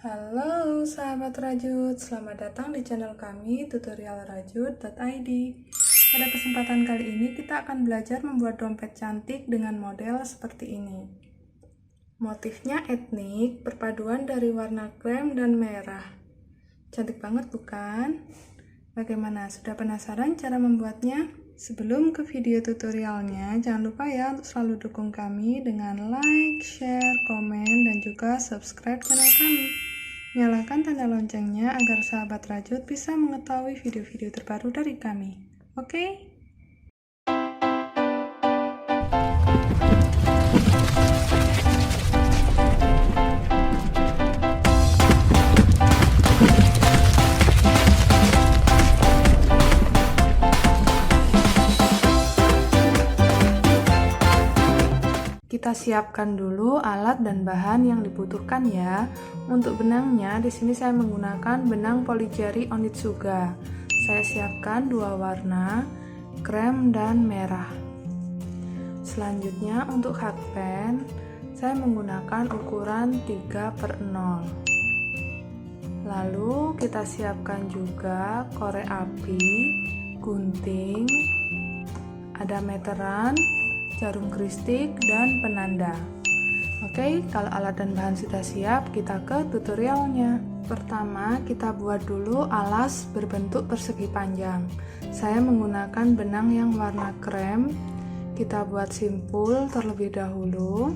Halo sahabat rajut, selamat datang di channel kami tutorialrajut.id. Pada kesempatan kali ini kita akan belajar membuat dompet cantik dengan model seperti ini. Motifnya etnik, perpaduan dari warna krem dan merah. Cantik banget bukan? Bagaimana, sudah penasaran cara membuatnya? Sebelum ke video tutorialnya, jangan lupa ya untuk selalu dukung kami dengan like, share, komen, dan juga subscribe channel kami. Nyalakan tanda loncengnya agar sahabat rajut bisa mengetahui video-video terbaru dari kami. Oke? Kita siapkan dulu alat dan bahan yang dibutuhkan ya. Untuk benangnya, di sini saya menggunakan benang Polyjerry Onitsuga. Saya siapkan dua warna, krem dan merah. Selanjutnya untuk hakpen, saya menggunakan ukuran 3/0. Lalu kita siapkan juga korek api, gunting, ada meteran, jarum kristik, dan penanda. Oke, kalau alat dan bahan sudah siap, kita ke tutorialnya. Pertama, kita buat dulu alas berbentuk persegi panjang. Saya menggunakan benang yang warna krem. Kita buat simpul terlebih dahulu.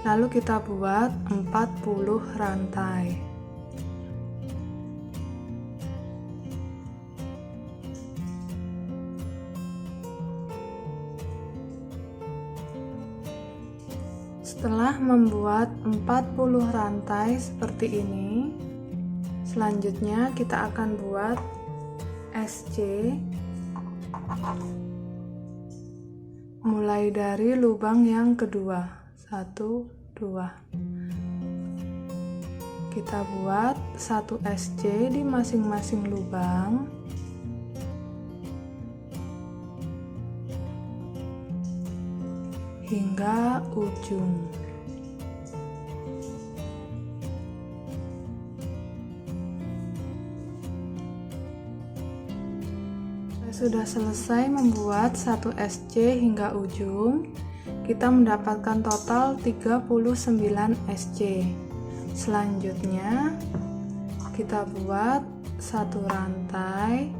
Lalu kita buat 40 rantai. Setelah membuat 40 rantai seperti ini, selanjutnya kita akan buat SC mulai dari lubang yang kedua, 1, 2. Kita buat 1 SC di masing-masing lubang. Hingga ujung. Sudah selesai membuat 1 SC hingga ujung, kita mendapatkan total 39 SC. Selanjutnya kita buat 1 rantai,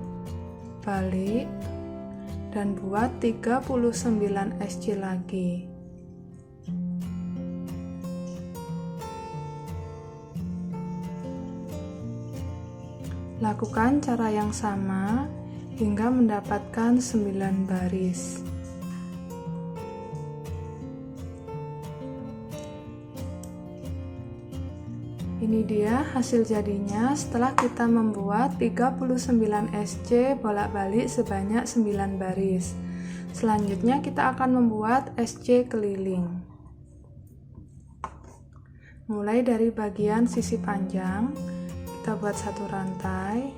balik, dan buat 39 SC lagi. Lakukan cara yang sama hingga mendapatkan 9 baris. Ini dia hasil jadinya setelah kita membuat 39 SC bolak-balik sebanyak 9 baris. Selanjutnya kita akan membuat SC keliling. Mulai dari bagian sisi panjang, kita buat 1 rantai,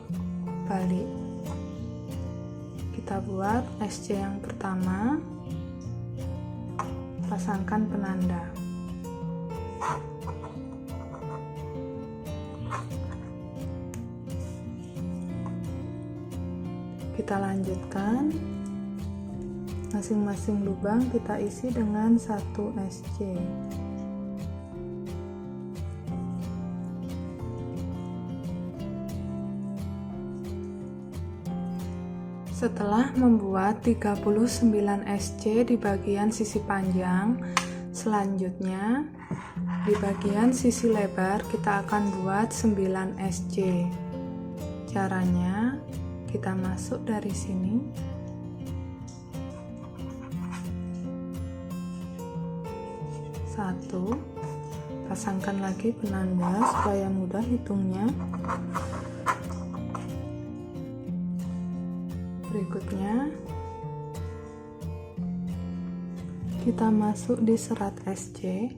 balik. Kita buat SC yang pertama, pasangkan penanda. Kita lanjutkan, masing-masing lubang kita isi dengan 1 SC. Setelah membuat 39 SC di bagian sisi panjang, selanjutnya di bagian sisi lebar kita akan buat 9 SC. Caranya, kita masuk dari sini, satu, pasangkan lagi penanda supaya mudah hitungnya. Berikutnya kita masuk di serat SC,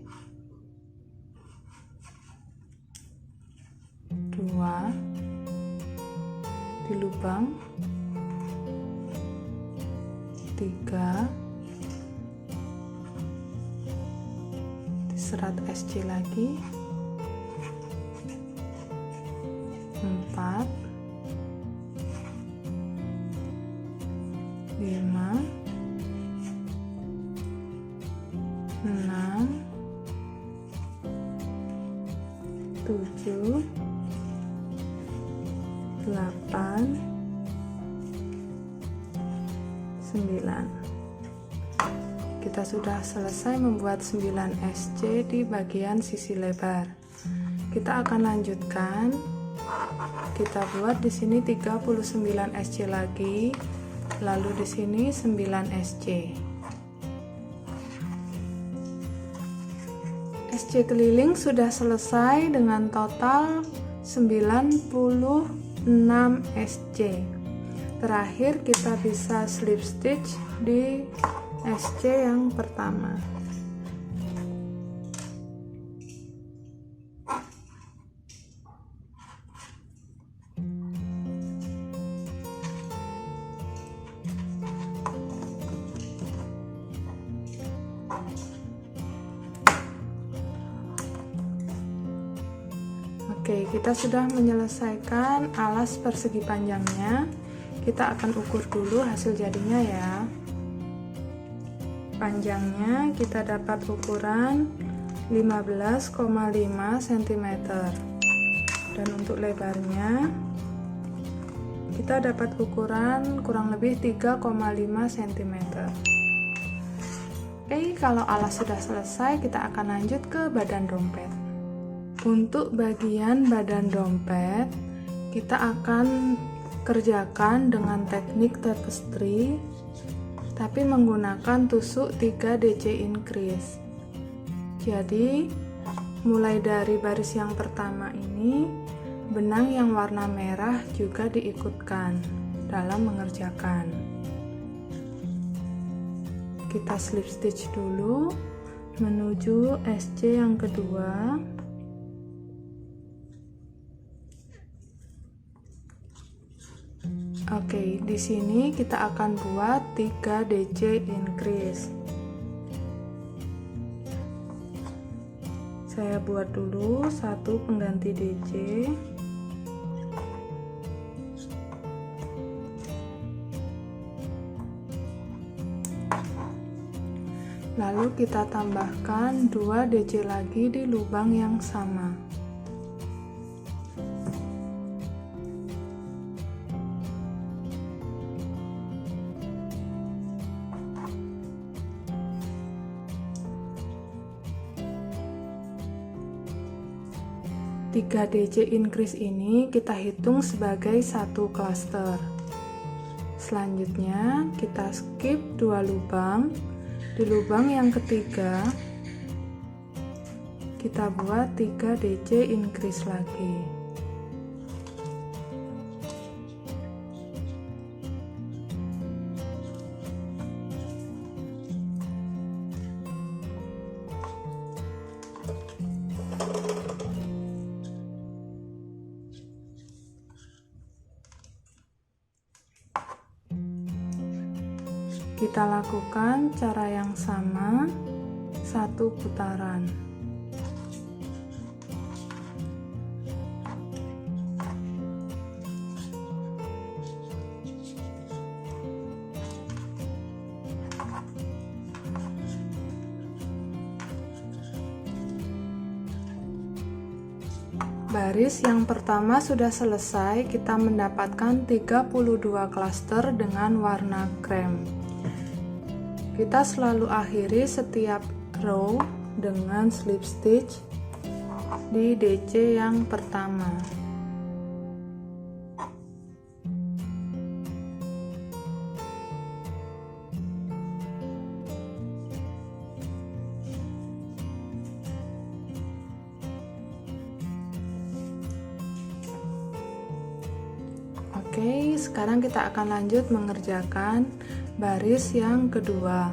2 di lubang, 3 di serat SC lagi, 7, 8, 9. Kita sudah selesai membuat 9 SC di bagian sisi lebar. Kita akan lanjutkan. Kita buat di sini 39 SC lagi, lalu di sini 9 SC. SC keliling sudah selesai dengan total 96 SC. Terakhir kita bisa slip stitch di SC yang pertama. Oke, kita sudah menyelesaikan alas persegi panjangnya. Kita akan ukur dulu hasil jadinya ya. Panjangnya kita dapat ukuran 15,5 cm. Dan untuk lebarnya kita dapat ukuran kurang lebih 3,5 cm. Oke, kalau alas sudah selesai, kita akan lanjut ke badan dompet. Untuk bagian badan dompet, kita akan kerjakan dengan teknik tapestry, tapi menggunakan tusuk 3 DC increase. Jadi, mulai dari baris yang pertama ini, benang yang warna merah juga diikutkan dalam mengerjakan. Kita slip stitch dulu menuju SC yang kedua. Oke, di sini kita akan buat 3 DC increase. Saya buat dulu satu pengganti DC. Lalu kita tambahkan 2 DC lagi di lubang yang sama. Tiga DC increase ini kita hitung sebagai satu cluster. Selanjutnya kita skip 2 lubang. Di lubang yang ketiga kita buat 3 DC increase lagi. Kita lakukan cara yang sama, 1 putaran. Baris yang pertama sudah selesai, kita mendapatkan 32 cluster dengan warna krem. Kita selalu akhiri setiap row dengan slip stitch di DC yang pertama. Oke, sekarang kita akan lanjut mengerjakan baris yang kedua.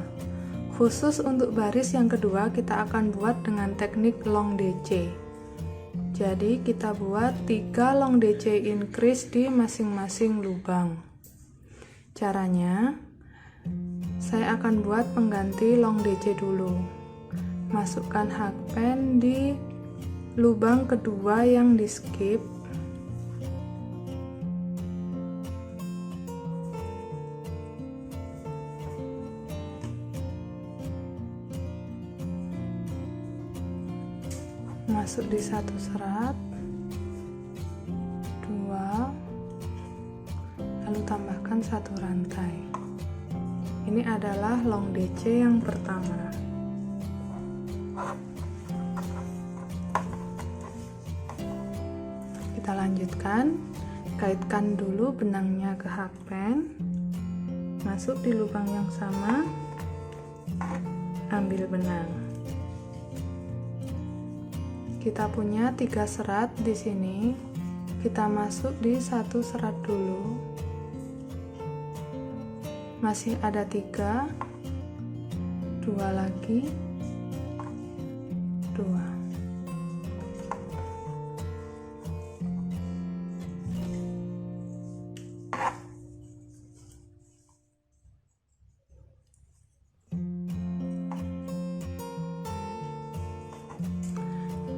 Khusus untuk baris yang kedua kita akan buat dengan teknik long DC. Jadi kita buat 3 long DC increase di masing-masing lubang. Caranya, saya akan buat pengganti long DC dulu. Masukkan hakpen di lubang kedua yang di skip. masuk di satu serat, 2, lalu tambahkan satu rantai. Ini adalah long DC yang pertama. Kita lanjutkan, kaitkan dulu benangnya ke hakpen, masuk di lubang yang sama, ambil benang. Kita punya 3 serat di sini, kita masuk di satu serat dulu. Masih ada 3, 2 lagi, 2.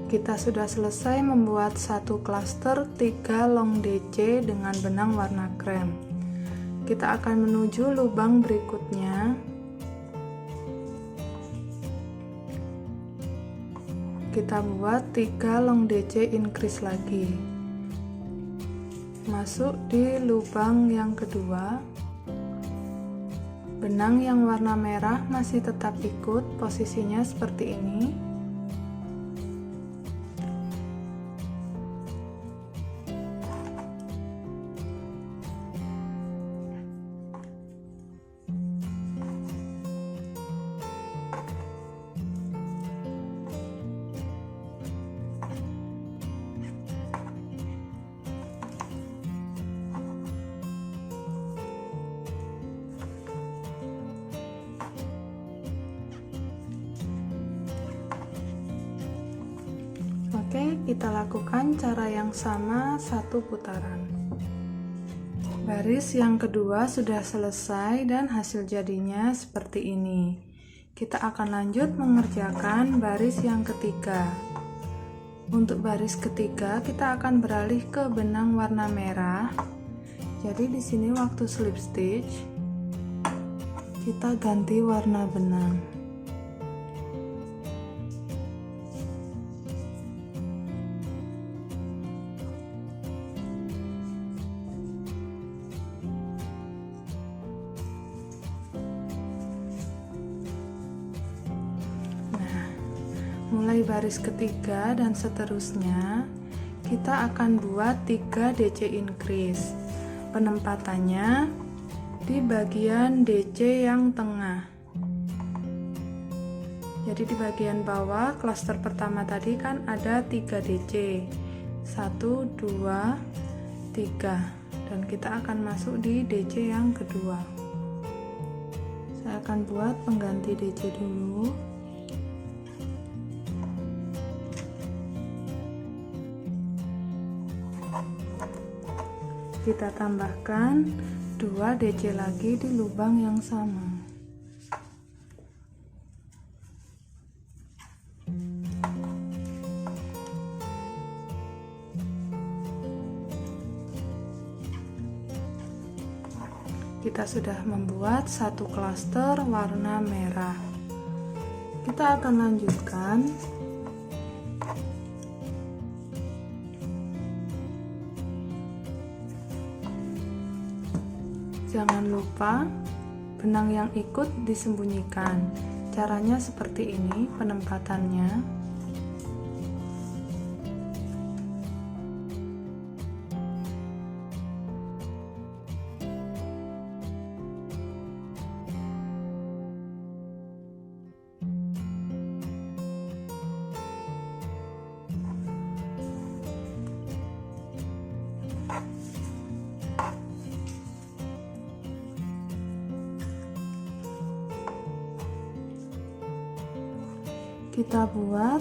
Kita sudah selesai membuat satu klaster 3 long DC dengan benang warna krem. Kita akan menuju lubang berikutnya. Kita buat 3 long DC increase lagi. Masuk di lubang yang kedua. Benang yang warna merah masih tetap ikut posisinya seperti ini. Oke, kita lakukan cara yang sama 1 putaran. Baris yang kedua sudah selesai dan hasil jadinya seperti ini. Kita akan lanjut mengerjakan baris yang ketiga. Untuk baris ketiga kita akan beralih ke benang warna merah. Jadi di sini waktu slip stitch kita ganti warna benang. Mulai baris ketiga dan seterusnya kita akan buat 3 DC increase. Penempatannya di bagian DC yang tengah. Jadi di bagian bawah klaster pertama tadi kan ada 3 DC, 1, 2, 3, dan kita akan masuk di DC yang kedua. Saya akan buat pengganti DC dulu. Kita tambahkan 2 DC lagi di lubang yang sama. Kita sudah membuat satu klaster warna merah. Kita akan lanjutkan. Jangan lupa benang yang ikut disembunyikan. Caranya seperti ini penempatannya. Kita buat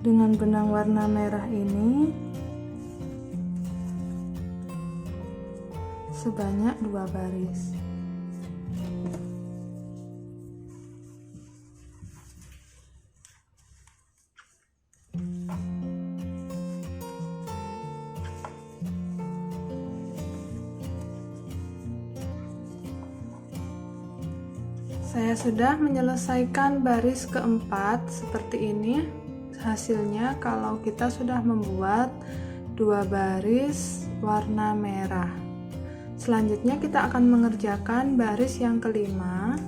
dengan benang warna merah ini sebanyak 2 baris. Saya sudah menyelesaikan baris keempat seperti ini. hasilnya kalau kita sudah membuat 2 baris warna merah. Selanjutnya kita akan mengerjakan baris yang kelima.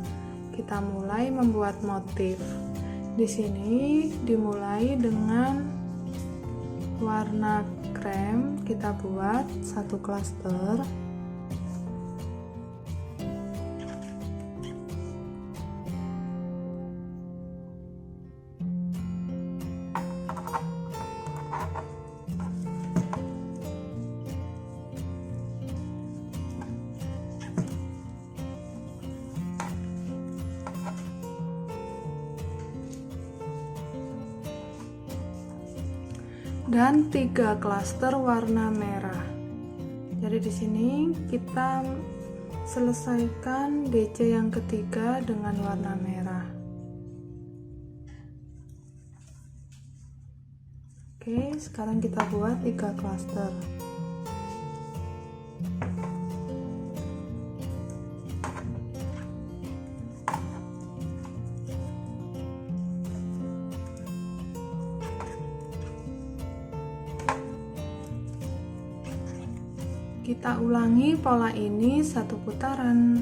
Kita mulai membuat motif. Di sini dimulai dengan warna krem, kita buat 1 klaster. Dan 3 klaster warna merah. Jadi di sini kita selesaikan DC yang ketiga dengan warna merah. Oke, sekarang kita buat 3 klaster. Kita ulangi pola ini 1 putaran.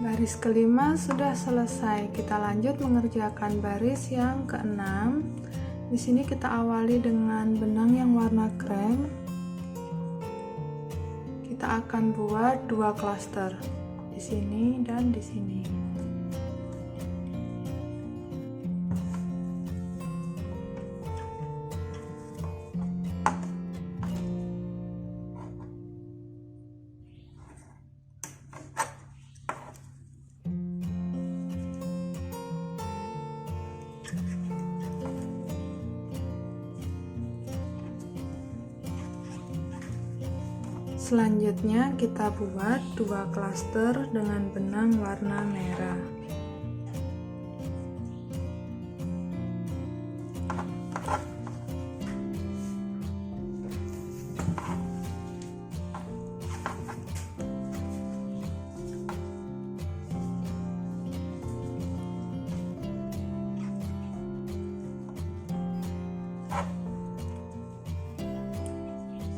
Baris kelima sudah selesai. Kita lanjut mengerjakan baris yang keenam. Di sini kita awali dengan benang yang warna krem. Kita akan buat 2 klaster di sini dan di sini. Selanjutnya kita buat 2 klaster dengan benang warna merah.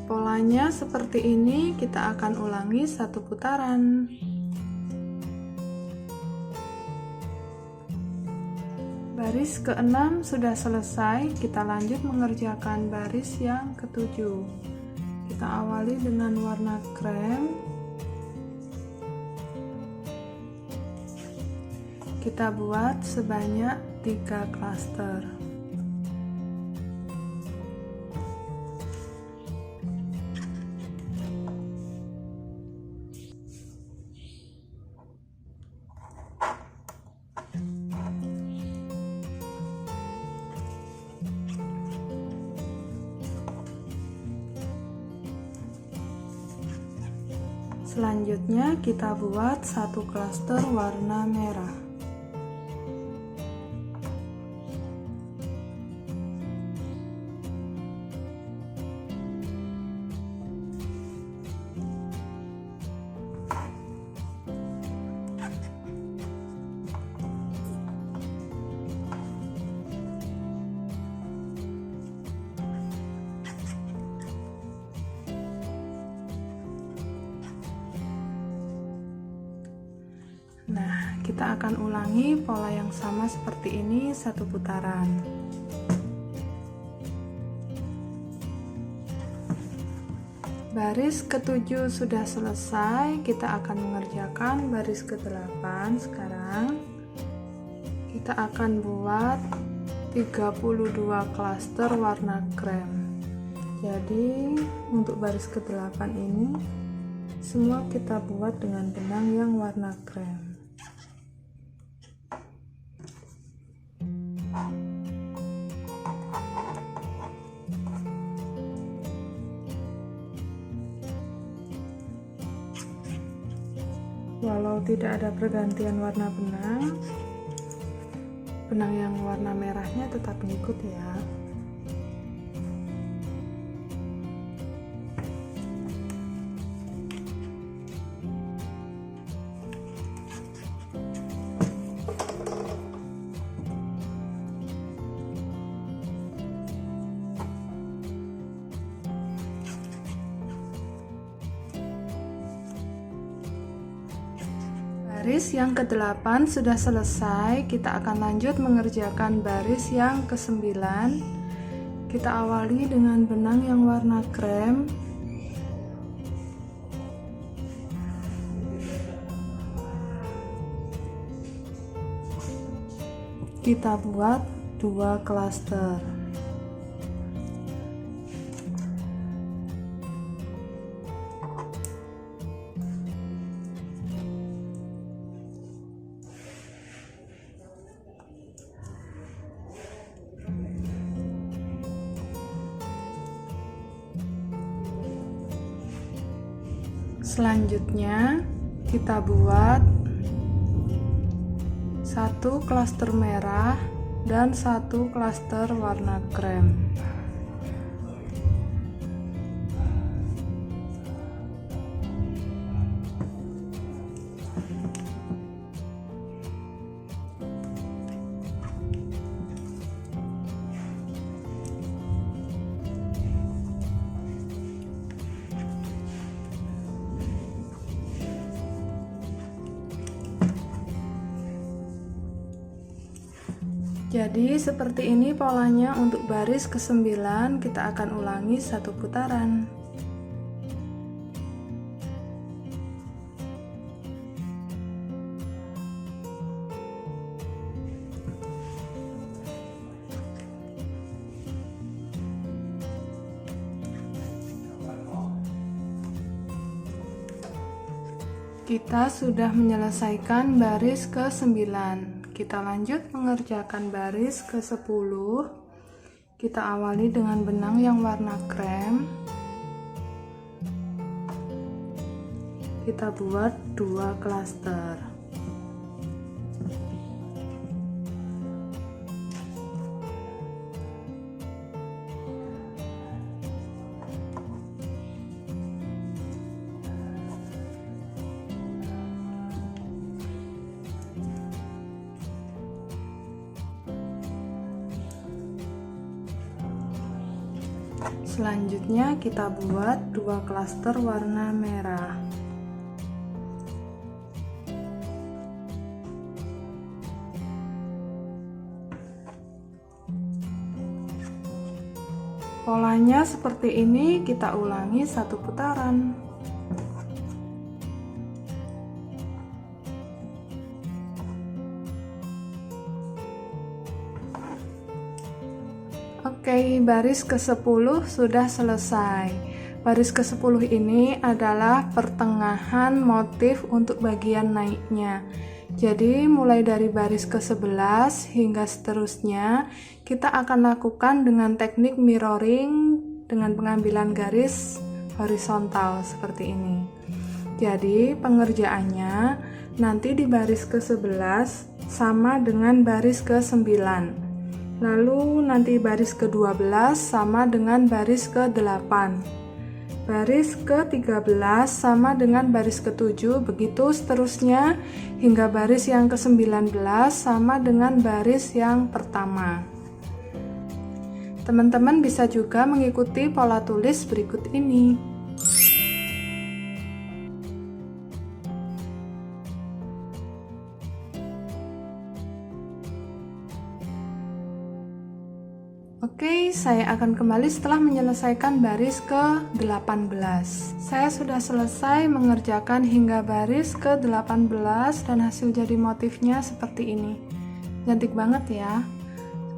Polanya seperti ini, kita akan ulangi 1 putaran. Baris ke-6 sudah selesai, kita lanjut mengerjakan baris yang ke-7. Kita awali dengan warna krem. Kita buat sebanyak 3 klaster. Selanjutnya kita buat 1 klaster warna merah. Nah, kita akan ulangi pola yang sama seperti ini 1 putaran. Baris ke-7 sudah selesai, kita akan mengerjakan baris ke-8 sekarang. Kita akan buat 32 klaster warna krem. Jadi, untuk baris ke-8 ini semua kita buat dengan benang yang warna krem. Walau tidak ada pergantian warna benang, benang yang warna merahnya tetap ngikut ya. Baris yang ke-8 sudah selesai, kita akan lanjut mengerjakan baris yang ke-9. Kita awali dengan benang yang warna krem. Kita buat 2 klaster. Selanjutnya kita buat 1 klaster merah dan 1 klaster warna krem. Jadi seperti ini polanya untuk baris ke-9, kita akan ulangi 1 putaran. Kita sudah menyelesaikan baris ke-9. Kita lanjut mengerjakan baris ke-10. Kita awali dengan benang yang warna krem. Kita buat 2 klaster. Selanjutnya kita buat 2 klaster warna merah. Polanya seperti ini, kita ulangi 1 putaran. Oke, baris ke-10 sudah selesai. Baris ke-10 ini adalah pertengahan motif untuk bagian naiknya. Jadi mulai dari baris ke-11 hingga seterusnya kita akan lakukan dengan teknik mirroring dengan pengambilan garis horizontal seperti ini. Jadi pengerjaannya nanti di baris ke-11 sama dengan baris ke-9. Lalu nanti baris ke-12 sama dengan baris ke-8. Baris ke-13 sama dengan baris ke-7, begitu seterusnya hingga baris yang ke-19 sama dengan baris yang pertama. Teman-teman bisa juga mengikuti pola tulis berikut ini. Oke, saya akan kembali setelah menyelesaikan baris ke-18. Saya sudah selesai mengerjakan hingga baris ke-18 dan hasil jadi motifnya seperti ini. Cantik banget ya.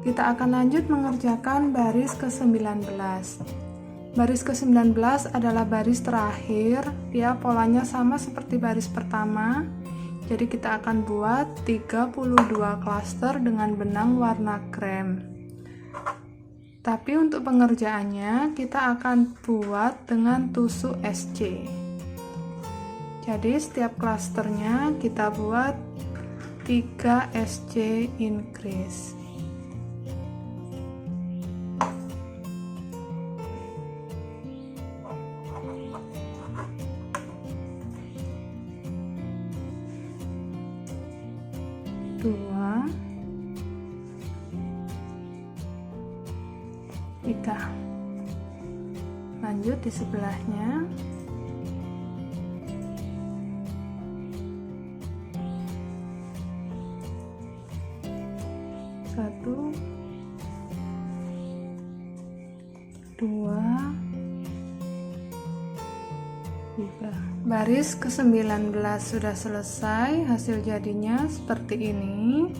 Kita akan lanjut mengerjakan baris ke-19. Baris ke-19 adalah baris terakhir, dia polanya sama seperti baris pertama. Jadi kita akan buat 32 klaster dengan benang warna krem. Tapi untuk pengerjaannya kita akan buat dengan tusuk SC. Jadi setiap klasternya kita buat 3 SC increase. Dua, 3. Lanjut di sebelahnya. Satu, dua, 3. Baris ke-19 sudah selesai, hasil jadinya seperti ini.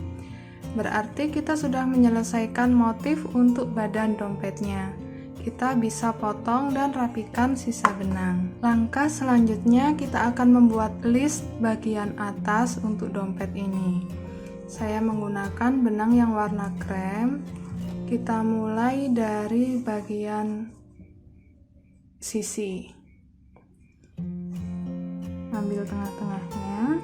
Berarti kita sudah menyelesaikan motif untuk badan dompetnya. Kita bisa potong dan rapikan sisa benang. Langkah selanjutnya kita akan membuat list bagian atas untuk dompet ini. Saya menggunakan benang yang warna krem. Kita mulai dari bagian sisi. Ambil tengah-tengahnya.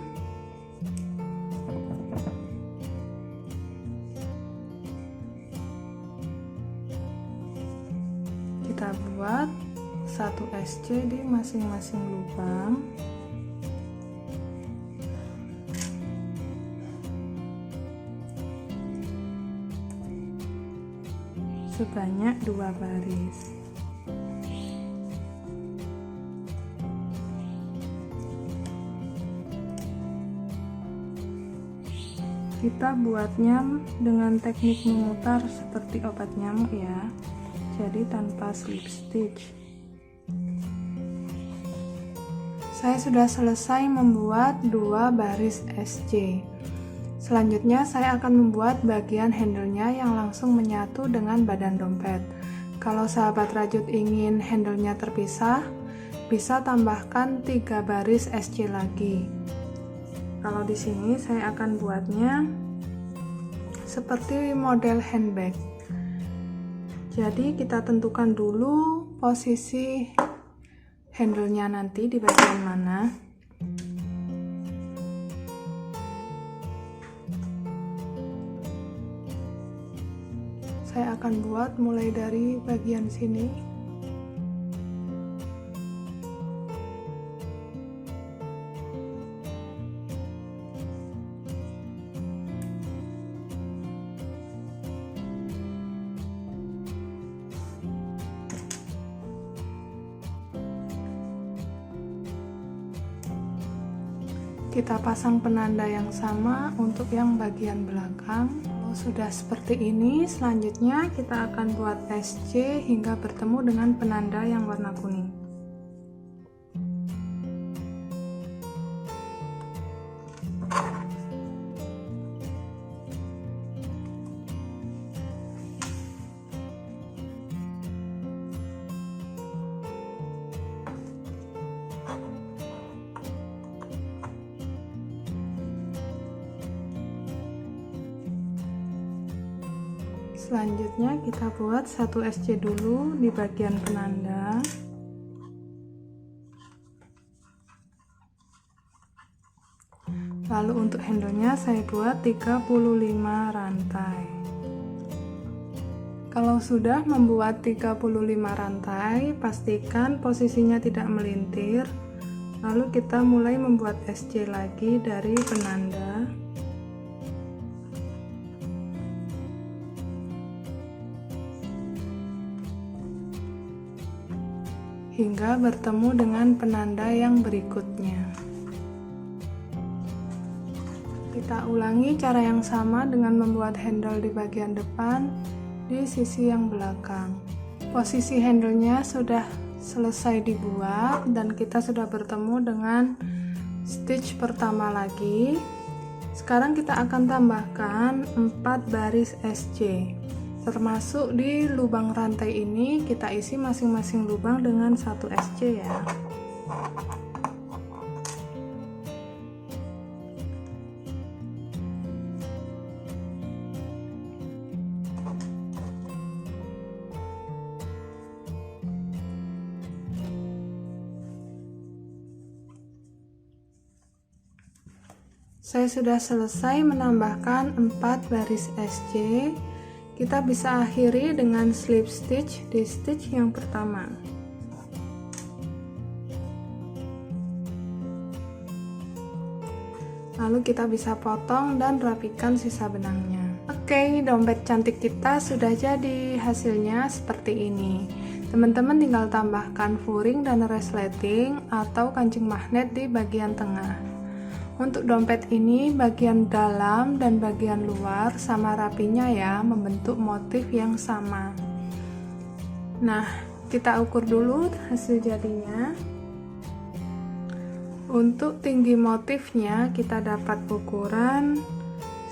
Kita buat 1 SC di masing-masing lubang. Sebanyak 2 baris. Kita buatnya dengan teknik memutar seperti obat nyamuk ya, jadi tanpa slip stitch. Saya sudah selesai membuat 2 baris SC. Selanjutnya saya akan membuat bagian handle-nya yang langsung menyatu dengan badan dompet. Kalau sahabat rajut ingin handle-nya terpisah, bisa tambahkan 3 baris SC lagi. Kalau di sini saya akan buatnya seperti model handbag. Jadi kita tentukan dulu posisi handle-nya nanti di bagian mana. Saya akan buat mulai dari bagian sini. Kita pasang penanda yang sama untuk yang bagian belakang. Sudah seperti ini, selanjutnya kita akan buat SC hingga bertemu dengan penanda yang warna kuning. Selanjutnya kita buat 1 SC dulu di bagian penanda. Lalu untuk handle-nya saya buat 35 rantai. Kalau sudah membuat 35 rantai, pastikan posisinya tidak melintir. Lalu kita mulai membuat SC lagi dari penanda. Hingga bertemu dengan penanda yang berikutnya. Kita ulangi cara yang sama dengan membuat handle di bagian depan di sisi yang belakang. Posisi handle-nya sudah selesai dibuat dan kita sudah bertemu dengan stitch pertama lagi. Sekarang kita akan tambahkan 4 baris SC. Termasuk di lubang rantai ini kita isi masing-masing lubang dengan 1 SC ya. Saya sudah selesai menambahkan 4 baris SC. Kita bisa akhiri dengan slip stitch di stitch yang pertama. Lalu kita bisa potong dan rapikan sisa benangnya. Oke, dompet cantik kita sudah jadi. Hasilnya seperti ini. Teman-teman tinggal tambahkan furing dan resleting atau kancing magnet di bagian tengah. Untuk dompet ini, bagian dalam dan bagian luar sama rapinya ya, membentuk motif yang sama. Nah, kita ukur dulu hasil jadinya. Untuk tinggi motifnya, kita dapat ukuran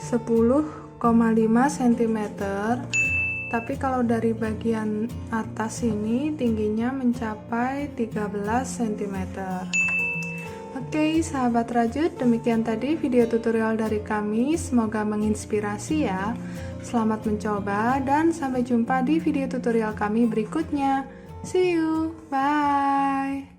10,5 cm. Tapi kalau dari bagian atas ini, tingginya mencapai 13 cm. Oke, sahabat rajut, demikian tadi video tutorial dari kami. Semoga menginspirasi ya. Selamat mencoba dan sampai jumpa di video tutorial kami berikutnya. See you, bye.